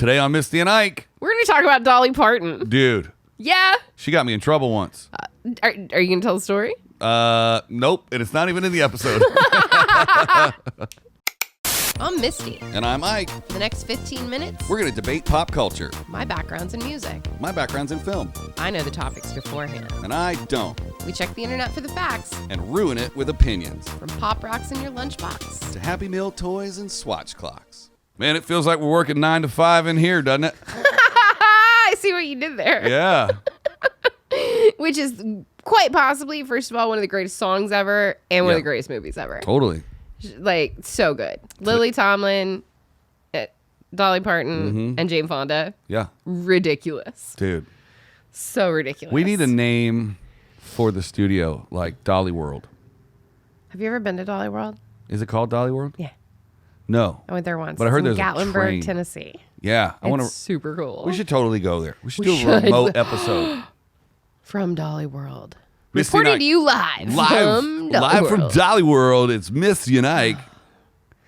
Today on Misty and Ike. We're going to talk about Dolly Parton. Dude. Yeah. She got me in trouble once. Are you going to tell the story? Nope. And it's not even in the episode. I'm Misty. And I'm Ike. For the next 15 minutes, We're going to debate pop culture. my background's in music. My background's in film. I know the topics beforehand. And I don't. We check the internet for the facts. And ruin it with opinions. From pop rocks in your lunchbox. To Happy Meal toys and swatch clocks. Man, it feels like we're working 9 to 5 in here, doesn't it? I see what you did there. Yeah. Which is quite possibly, first of all, one of the greatest songs ever and one of the greatest movies ever. Totally. Like, so good. Lily Tomlin, Dolly Parton, and Jane Fonda. Yeah. Ridiculous. Dude. So ridiculous. We need a name for the studio, like Dolly World. Have you ever been to Dolly World? Is it called Dolly World? Yeah. No. I went there once. But I heard It's in there's a Gatlinburg, train. Tennessee. Yeah. I want It's to. super cool. We should totally go there. We should We do a should. remote episode. From Dolly World. Misty and Reporting Ike. to you live from Dolly World. It's Misty and Ike.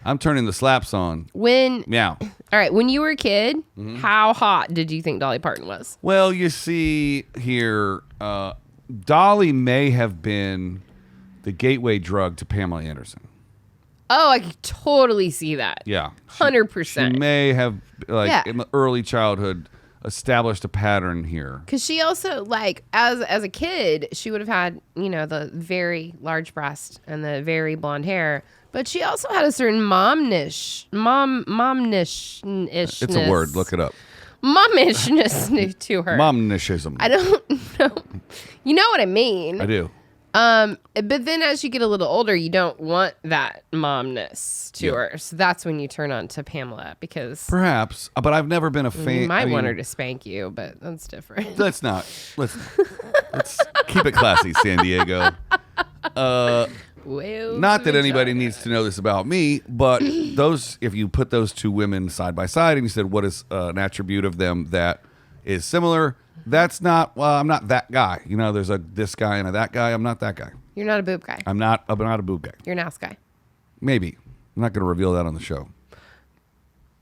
I'm turning the slaps on. When Meow. all right, when you were a kid, how hot did you think Dolly Parton was? Well, you see here, Dolly may have been the gateway drug to Pamela Anderson. Oh, I could totally see that. Yeah. 100%. She may have, Yeah. in the early childhood, established a pattern here. Because she also, like, as a kid, she would have had, the very large breast and the very blonde hair. But she also had a certain momnishness. It's a word. Look it up. Momishness to her. Momnishism. I don't know. You know what I mean. I do. But then as you get a little older, you don't want that momness to her. So that's when you turn on to Pamela because Perhaps, but I've never been a fan. you might want her to spank you, but that's different. Let's keep it classy, San Diego. Well, Not that anybody needs to know this about me, but if you put those two women side by side and you said, what is an attribute of them that is similar? That's not, I'm not that guy. There's this guy and a that guy. I'm not that guy. You're not a boob guy. I'm not a boob guy. You're an ass guy. Maybe. I'm not going to reveal that on the show.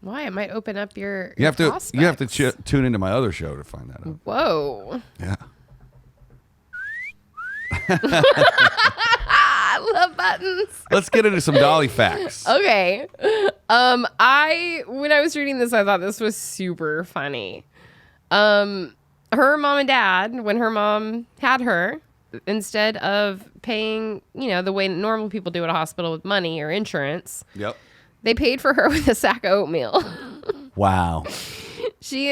Why? It might open up your You have prospects. to tune into my other show to find that out. Whoa. Yeah. I love buttons. Let's get into some Dolly Facts. Okay. When I was reading this, I thought this was super funny. Her mom and dad, when her mom had her, instead of paying, the way normal people do at a hospital with money or insurance, Yep. they paid for her with a sack of oatmeal. Wow. She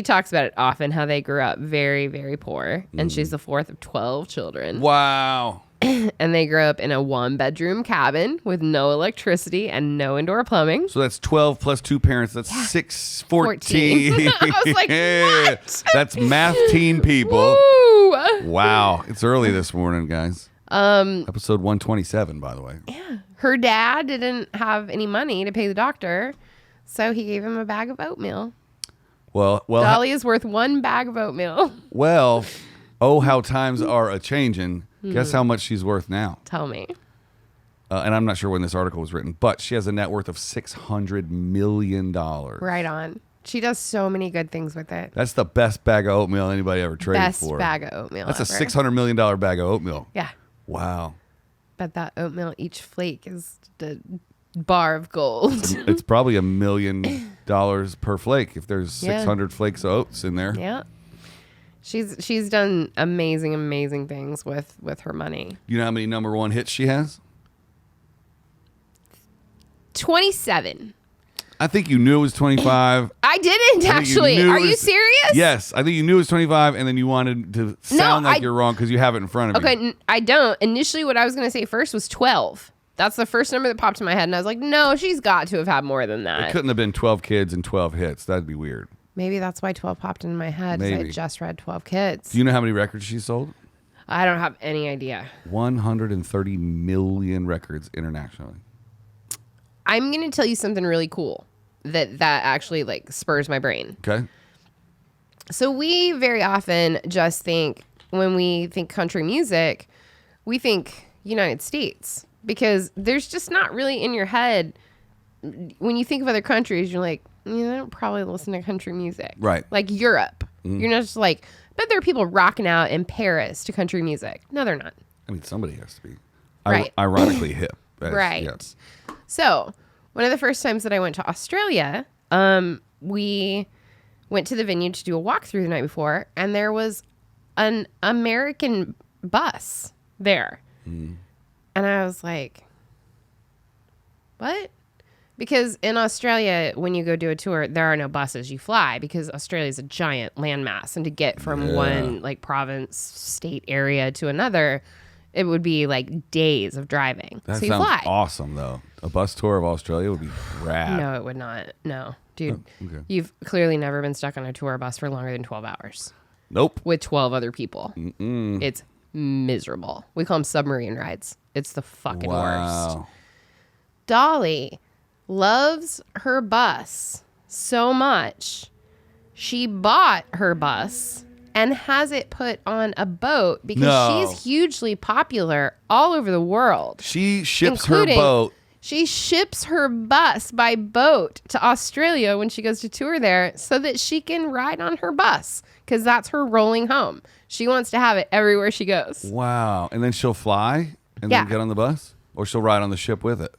talks about it often, how they grew up very, very poor. And she's the fourth of 12 children. Wow. And they grew up in a 1-bedroom cabin with no electricity and no indoor plumbing. So that's 12 plus 2 parents. That's 14. I was like, what? That's math teen people. Woo! Wow. It's early this morning, guys. Episode 127, by the way. Yeah. Her dad didn't have any money to pay the doctor, so he gave him a bag of oatmeal. Well, Dolly is worth 1 bag of oatmeal. Well, oh, how times are a-changin'. Guess how much she's worth now? Tell me. And I'm not sure when this article was written, but she has a net worth of $600 million. Right on. She does so many good things with it. That's the best bag of oatmeal anybody ever traded Best for. bag of oatmeal That's ever. a $600 million bag of oatmeal. Yeah. Wow. But that oatmeal, each flake is a bar of gold. It's probably $1 million per flake if there's 600 flakes of oats in there. Yeah. She's done amazing things with her money. You know how many number one hits she has? 27. I think you knew it was 25. I didn't actually. Are you serious? Yes. I think you knew it was 25 and then you wanted to sound like you're wrong because you have it in front of you. Okay, I don't. Initially, what I was going to say first was 12. That's the first number that popped in my head. And I was like, no, she's got to have had more than It that. couldn't have been 12 kids and 12 hits. That'd be weird. Maybe that's why 12 popped in my head. Because I Maybe. just read 12 kids. Do you know how many records she sold? I don't have any idea. 130 million records internationally. I'm going to tell you something really cool that actually spurs my brain. Okay. So we very often just think, when we think country music, we think United States, because there's just not really in your head, when you think of other countries, you're like, they don't probably listen to country music. Right. Like Europe. You're not just like, but there are people rocking out in Paris to country music. No, they're not. I mean, somebody has to be. Right. Ironically hip. Right. Yes. So, one of the first times that I went to Australia, we went to the venue to do a walkthrough the night before, and there was an American bus there. And I was like, what? Because in Australia, when you go do a tour, there are no buses. You fly because Australia is a giant landmass. And to get from one like province, state area to another, it would be like days of driving. That so you sounds fly. awesome, though. A bus tour of Australia would be rad. No, it would not. No, dude. Oh, okay. You've clearly never been stuck on a tour bus for longer than 12 hours Nope. with 12 other people. It's miserable. We call them submarine rides. It's the fucking worst. Dolly loves her bus so much. She bought her bus and has it put on a boat because she's hugely popular all over the world. She ships her boat. She ships her bus by boat to Australia when she goes to tour there so that she can ride on her bus because that's her rolling home. She wants to have it everywhere she goes. Wow. And then she'll fly and then get on the bus? Or she'll ride on the ship with it?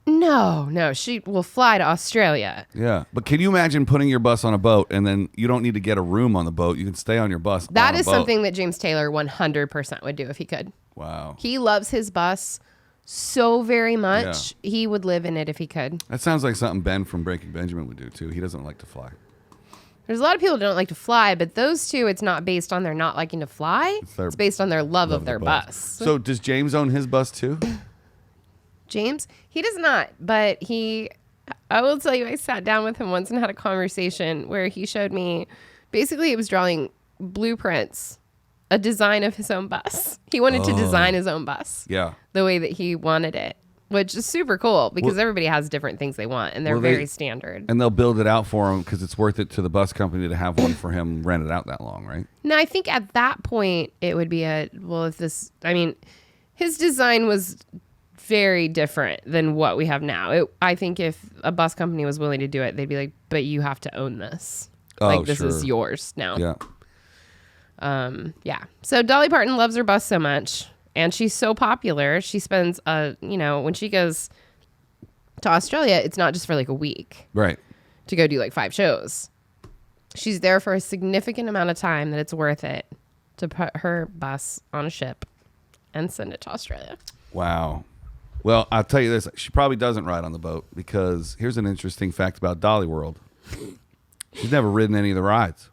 No, she will fly to Australia. Yeah. But can you imagine putting your bus on a boat and then you don't need to get a room on the boat? You can stay on your bus. That is something that James Taylor 100% would do if he could. Wow. He loves his bus so very much. Yeah. He would live in it if he could. That sounds like something Ben from Breaking Benjamin would do, too. He doesn't like to fly. There's a lot of people who don't like to fly, but those two, it's not based on their not liking to fly. It's based on their love of their bus. So does James own his bus, too? James? He does not, but I will tell you, I sat down with him once and had a conversation where he showed me, basically he was drawing blueprints, a design of his own bus. He wanted to design his own bus. Yeah. The way that he wanted it, which is super cool because everybody has different things they want and they're very standard. And they'll build it out for him because it's worth it to the bus company to have one for him rented out that long, right? No, I think at that point it would be his design was very different than what we have now. I think if a bus company was willing to do it, they'd be like, but you have to own this. This is yours now. Yeah. So Dolly Parton loves her bus so much and she's so popular. She spends, when she goes to Australia, it's not just for like a week. Right. To go do like 5 shows. She's there for a significant amount of time that it's worth it to put her bus on a ship and send it to Australia. Wow. Well, I'll tell you this. She probably doesn't ride on the boat because here's an interesting fact about Dolly World. She's never ridden any of the rides.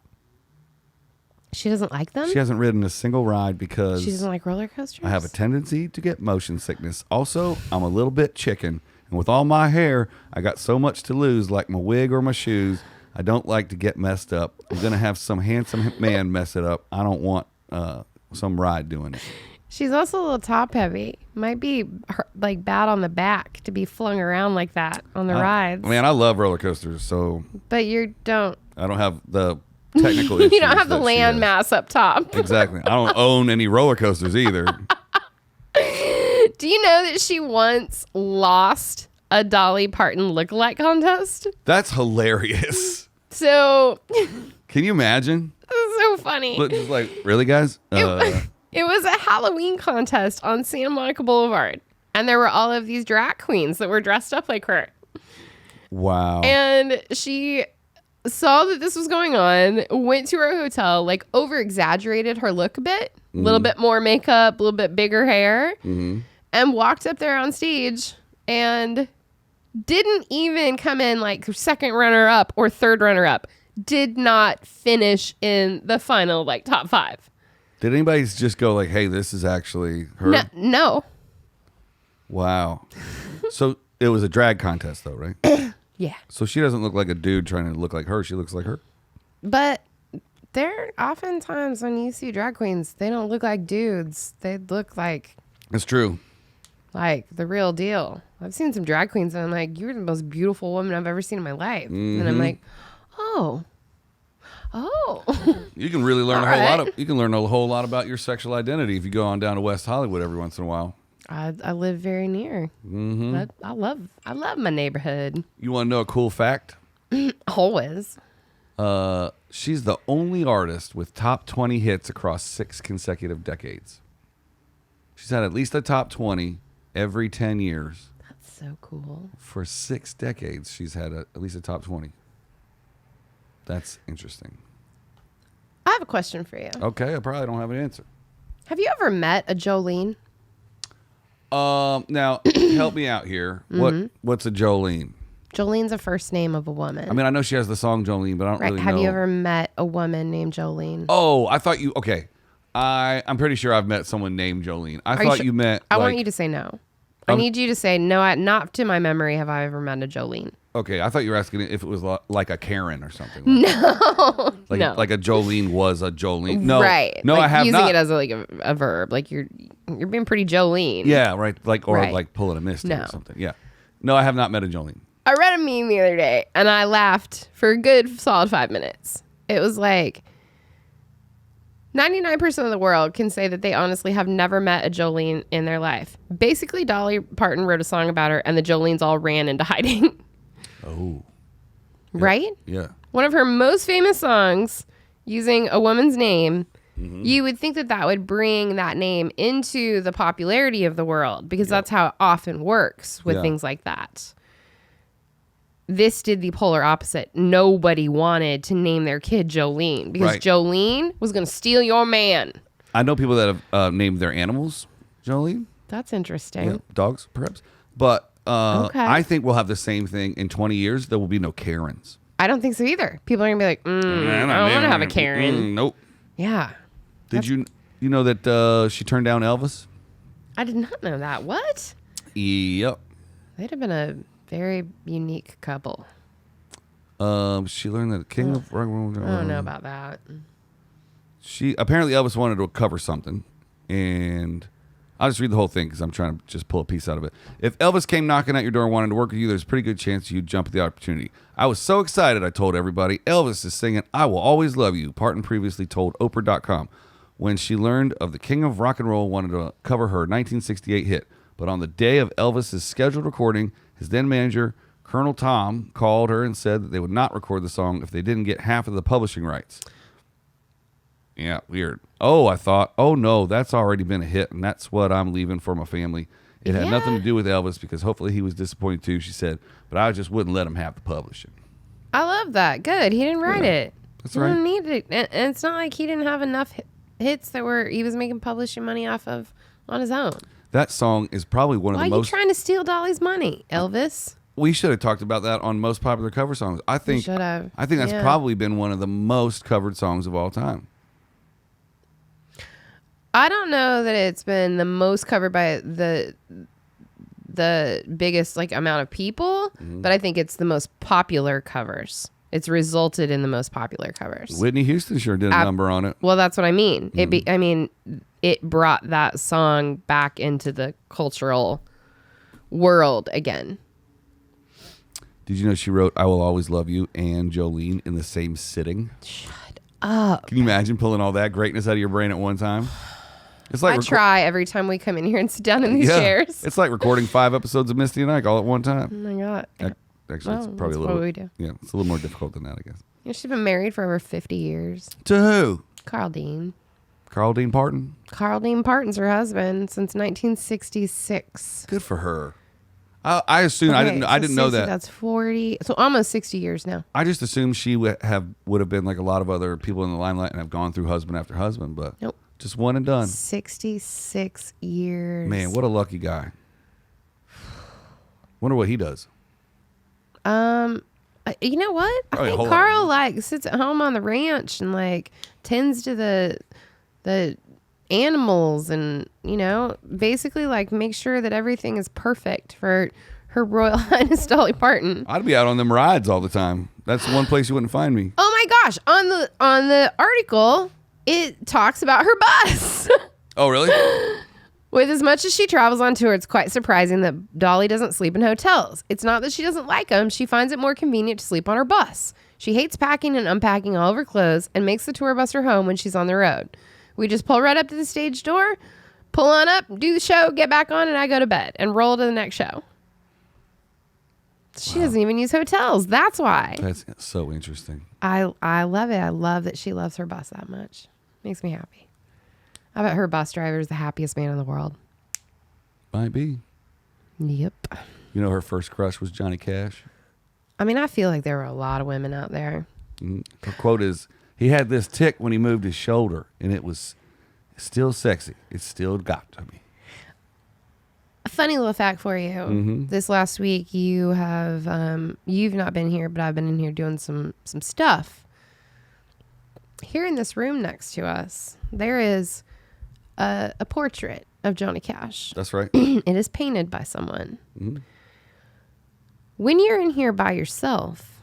She doesn't like them? She hasn't ridden a single ride because... She doesn't like roller coasters? I have a tendency to get motion sickness. Also, I'm a little bit chicken. And with all my hair, I got so much to lose, like my wig or my shoes. I don't like to get messed up. I'm going to have some handsome man mess it up. I don't want some ride doing it. She's also a little top heavy. Might be like bad on the back to be flung around like that on the rides. Man, I love roller coasters, so... But you don't... I don't have the technical issues. You don't have the land mass up top. Exactly. I don't own any roller coasters either. Do you know that she once lost a Dolly Parton lookalike contest? That's hilarious. So... Can you imagine? This is so funny. Just like, really, guys? It was a Halloween contest on Santa Monica Boulevard. And there were all of these drag queens that were dressed up like her. Wow. And she saw that this was going on, went to her hotel, like over-exaggerated her look a bit. A little bit more makeup, a little bit bigger hair. And walked up there on stage and didn't even come in like second runner-up or third runner-up. Did not finish in the final like top 5. Did anybody just go like, hey, this is actually her? No. Wow. So it was a drag contest though, right? Yeah. So she doesn't look like a dude trying to look like her. She looks like her. But there oftentimes when you see drag queens, they don't look like dudes. They look like... It's true. Like the real deal. I've seen some drag queens and I'm like, you're the most beautiful woman I've ever seen in my life. And I'm like, oh. You can really learn a whole lot about your sexual identity if you go on down to West Hollywood every once in a while. I live very near. I love my neighborhood. You want to know a cool fact? Always. She's the only artist with top 20 hits across 6 consecutive decades. She's had at least a top 20 every 10 years. That's so cool. For 6 decades, she's had at least a top 20. That's interesting. I have a question for you. Okay, I probably don't have an answer. Have you ever met a Jolene? Now, help me out here. What's a Jolene? Jolene's a first name of a woman. I mean, I know she has the song Jolene, but I don't really know. Have you ever met a woman named Jolene? Oh, I thought you... Okay. I'm pretty sure I've met someone named Jolene. I thought you met... I want you to say no. I need you to say no. Not to my memory have I ever met a Jolene. Okay, I thought you were asking if it was like a Karen or something. No. No. Like a Jolene was a Jolene. No. Right. No, like I have using not. it as a verb. Like you're being pretty Jolene. Yeah, right. Like Right. like pulling a Misty No. or something. Yeah. No, I have not met a Jolene. I read a meme the other day and I laughed for a good solid 5 minutes. It was like 99% of the world can say that they honestly have never met a Jolene in their life. Basically, Dolly Parton wrote a song about her and the Jolenes all ran into hiding. Oh. Right? Yeah. One of her most famous songs using a woman's name, you would think that that would bring that name into the popularity of the world because that's how it often works with things like that. This did the polar opposite. Nobody wanted to name their kid Jolene because Jolene was going to steal your man. I know people that have named their animals Jolene. That's interesting. Yeah, dogs, perhaps. But Okay. I think we'll have the same thing in 20 years. There will be no Karens. I don't think so either. People are going to be like, I don't want to have a Karen. Nope. Yeah. Did you know that she turned down Elvis? I did not know that. What? Yep. They'd have been a very unique couple. She learned that the King of Rock and Roll. I don't know about that. She apparently Elvis wanted to cover something, and I'll just read the whole thing because I'm trying to just pull a piece out of it. If Elvis came knocking at your door and wanted to work with you, there's a pretty good chance you'd jump at the opportunity. I was so excited, I told everybody. Elvis is singing "I Will Always Love You." Parton previously told Oprah.com when she learned of the King of Rock and Roll wanted to cover her 1968 hit. But on the day of Elvis's scheduled recording, his then manager, Colonel Tom, called her and said that they would not record the song if they didn't get half of the publishing rights. Yeah, weird. Oh, I thought, oh no, that's already been a hit, and that's what I'm leaving for my family. It had nothing to do with Elvis because hopefully he was disappointed too, she said, but I just wouldn't let him have the publishing. I love that. Good. He didn't write it. That's He right. didn't need it. And it's not like he didn't have enough hits that he was making publishing money off of on his own. That song is probably one of Why the are you most... trying to steal Dolly's money, Elvis? We should have talked about that on most popular cover songs. I think should have. I think that's probably been one of the most covered songs of all time. I don't know that it's been the most covered by the biggest amount of people, but I think it's the most popular covers. It's resulted in the most popular covers. Whitney Houston sure did a number on it. Well, that's what I mean. It brought that song back into the cultural world again. Did you know she wrote "I Will Always Love You" and Jolene in the same sitting? Shut up. Can you imagine pulling all that greatness out of your brain at one time? It's like I try every time we come in here and sit down in these chairs. It's like recording 5 episodes of Misty and Ike all at one time. Oh my God. Actually, it's probably that's a little. what we do. Yeah, it's a little more difficult than that, I guess. She's been married for over 50 years. To who? Carl Dean. Carl Dean Parton. Carl Dean Parton's her husband since 1966. Good for her. I assume I didn't know that. That's 40, so almost 60 years now. I just assumed she would have been like a lot of other people in the limelight and have gone through husband after husband, but Nope. just one and done. 66 years. Man, what a lucky guy. Wonder what he does. You know what? I Oh, yeah, think hold Carl sits at home on the ranch and tends to the animals and basically make sure that everything is perfect for Her Royal Highness Dolly Parton. I'd be out on them rides all the time. That's the one place you wouldn't find me. Oh my gosh! On the article, it talks about her bus. Oh, really? With as much as she travels on tour, it's quite surprising that Dolly doesn't sleep in hotels. It's not that she doesn't like them. She finds it more convenient to sleep on her bus. She hates packing and unpacking all of her clothes and makes the tour bus her home when she's on the road. We just pull right up to the stage door, pull on up, do the show, get back on, and I go to bed and roll to the next show. She doesn't even use hotels. That's why. That's so interesting. I love it. I love that she loves her bus that much. Makes me happy. I bet her bus driver is the happiest man in the world. Might be. Yep. You know, her first crush was Johnny Cash. I mean, I feel like there were a lot of women out there. Her quote is, "He had this tick when he moved his shoulder, and it was still sexy. It still got to me." A funny little fact for you. This last week, you have you've not been here, but I've been in here doing some stuff. Here in this room next to us, there is a portrait of Johnny Cash. That's right. It is painted by someone. When you're in here by yourself,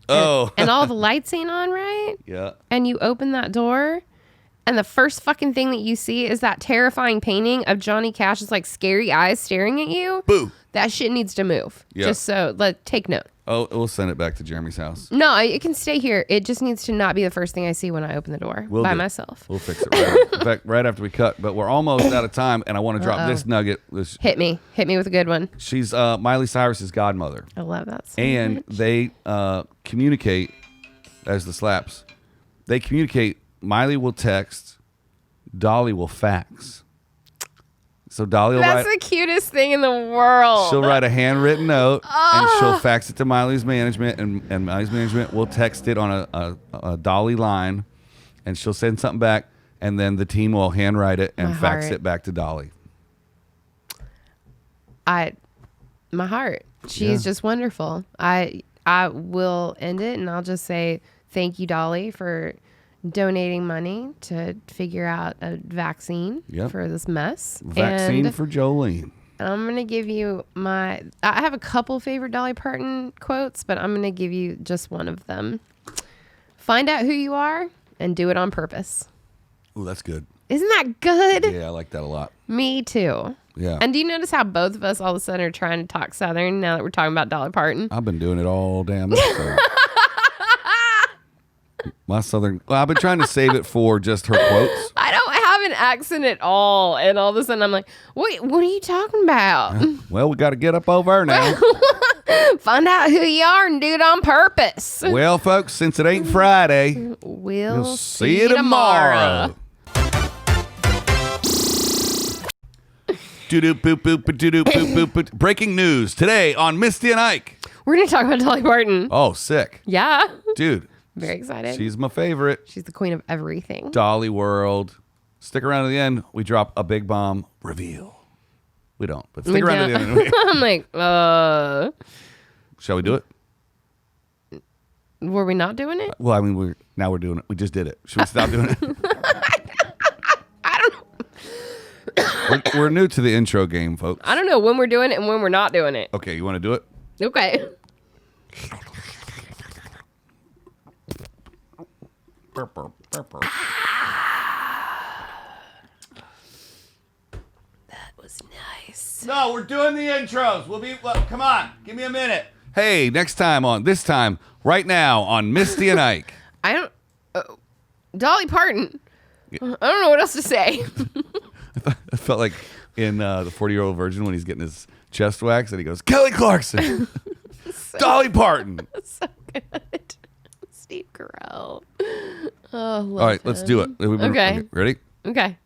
and all the lights ain't on, right? Yeah. And you open that door, and the first fucking thing that you see is that terrifying painting of Johnny Cash's like scary eyes staring at you. Boo. That shit needs to move. Yeah. Just so, take note. Oh, we'll send it back to Jeremy's house. No, it can stay here. It just needs to not be the first thing I see when I open the door by myself. We'll fix it right. In fact, right after we cut. But we're almost out of time, and I want to drop this nugget. Hit me with a good one. She's Miley Cyrus's godmother. I love that so And much. they communicate, as the slaps, they communicate. Miley will text, Dolly will fax. So Dolly will That's write, the cutest thing in the world. she'll write a handwritten note, and she'll fax it to Miley's management, and Miley's management will text it on a Dolly line, and she'll send something back, and then the team will handwrite it and fax it back to Dolly. My heart. She's just wonderful. I will end it, and I'll just say thank you, Dolly, for donating money to figure out a vaccine for this mess. Vaccine and for Jolene. I'm going to give you I have a couple favorite Dolly Parton quotes, but I'm going to give you just one of them. Find out who you are and do it on purpose. Ooh, that's good. Isn't that good? Yeah, I like that a lot. Me too. Yeah. And do you notice how both of us all of a sudden are trying to talk Southern now that we're talking about Dolly Parton? I've been doing it all damn episode. My Southern. Well, I've been trying to save it for just her quotes. I don't have an accent at all. And all of a sudden I'm like, wait, what are you talking about? Well, we got to get up over her now. Find out who you are and do it on purpose. Well, folks, since it ain't Friday, We'll see you tomorrow. Breaking news today on Misty and Ike. We're going to talk about Dolly Parton. Oh, sick. Yeah. Dude. Very excited. She's my favorite. She's the queen of everything. Dolly World. Stick around to the end. We drop a big bomb reveal. We don't, but stick around to the end. I'm like, Shall we do it? were we not doing it? Well, I mean, now we're doing it. We just did it. Should we stop doing it? I don't know. We're new to the intro game, folks. I don't know when we're doing it and when we're not doing it. Okay, you want to do it? Okay. That was nice. No, we're doing the intros. Come on, give me a minute. Hey, this time, right now on Misty and Ike. I don't. Dolly Parton. I don't know what else to say. I felt like in the 40-Year-Old Virgin when he's getting his chest waxed and he goes, Kelly Clarkson, Dolly Parton. So good. Steve Carell. Oh, All right, let's do it. Okay. Ready? Okay.